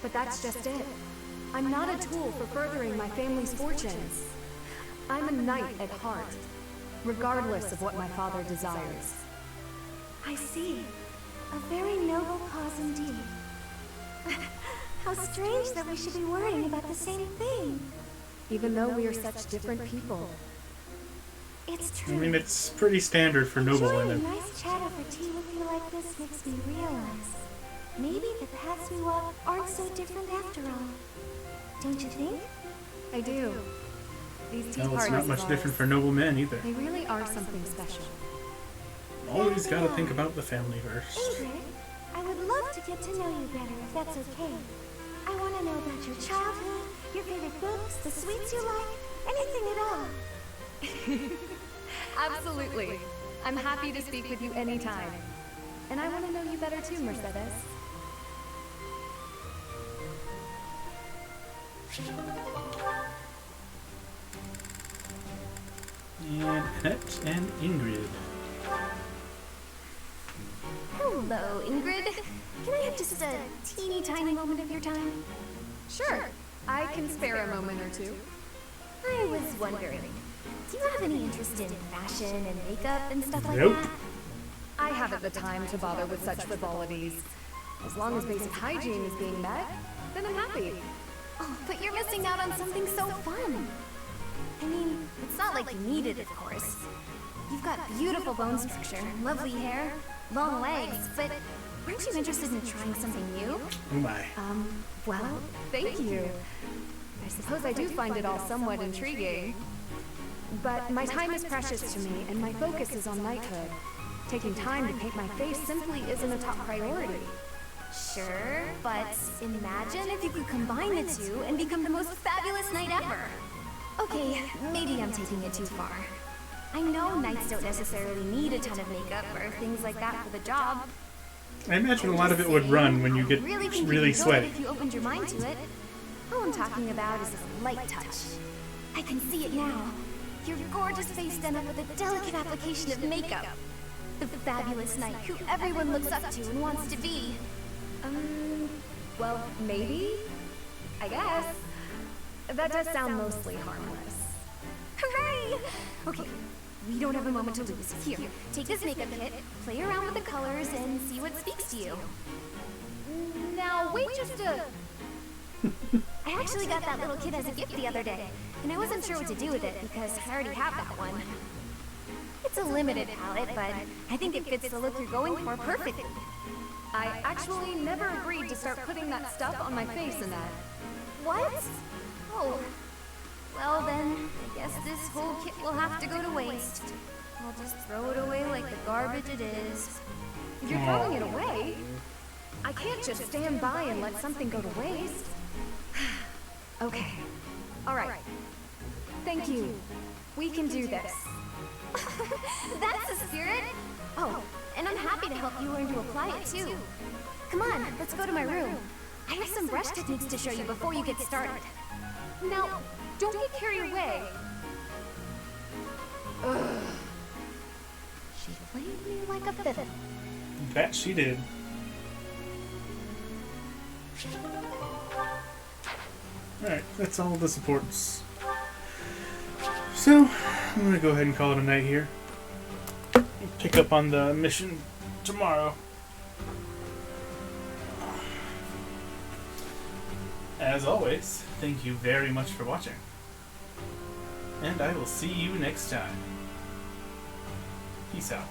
But that's just it. I'm not a tool for furthering my family's fortunes. I'm a knight at heart, regardless of what my father desires. I see. A very noble cause indeed. How strange that we should be worrying about the same thing. Even though we are such different people. It's I true. mean, it's pretty standard for noble Enjoying a women. nice chat over tea with you like this makes me realize maybe the paths we walk aren't so different after all. Don't you think? I do. These tea Well, it's parties not of much ours, different for noble men either. They really are something special. Always gotta think about the family first. Ingrid, I would love to get to know you better if that's okay. I want to know about your childhood, your favorite books, the sweets you like, anything at all. Absolutely. I'm happy to speak with you anytime. And I want to know you better too, Mercedes. And Annette and Ingrid. Hello, Ingrid. Can I have just a teeny tiny moment of your time? Sure. I can spare a moment or two. I was wondering, do you have any interest in fashion and makeup and stuff like Nope. that? I haven't the time to bother with such frivolities. As long as basic hygiene is being met, then I'm happy. Oh, but you're missing out on something so fun. I mean, it's not like you need it, of course. You've got beautiful bone structure, lovely hair, long legs, but aren't you interested in trying something new? Oh my. Well, thank you. I suppose I do find it all somewhat intriguing. But my time is precious to me, and my focus is on knighthood. Taking time to paint my face simply isn't a top priority. Sure, but imagine if you could combine the two and become the most fabulous knight ever. Okay, maybe I'm taking it too far. I know knights don't necessarily need a ton of makeup or things like that for the job. I imagine a lot of it would run when you get Really think really you'd enjoy it sweaty. if you opened your mind to it. All I'm talking about is a light touch. I can see it now. Your gorgeous face done up with a delicate application of makeup. The fabulous knight who everyone looks up to and wants to be. Well, maybe? I guess. That does sound mostly harmless. Hooray! Okay, we don't have a moment to lose. Here, take this makeup kit, play around with the colors, and see what speaks to you. Now, wait just a... I actually got that little kit as a gift the other day, and I wasn't sure what to do with it because I already have that one. It's a limited palette, but I think it fits the look you're going for perfectly. I actually never agreed to start putting that stuff on my face and that. What? Oh. Well then, I guess this whole kit will have to go to waste. I'll just throw it away like the garbage it is. You're throwing it away? I can't just stand by and let something go to waste. Okay. Alright. Thank you. We can do this. That's the spirit! Oh, and I'm happy to help you learn to apply it too. Come on, let's go to my room. I have some brush techniques to show you before you get started. Now, don't get carried away. Ugh. She played me like a fiddle. That she did. Alright, that's all the supports. So, I'm gonna go ahead and call it a night here. Pick up on the mission tomorrow. As always, thank you very much for watching. And I will see you next time. Peace out.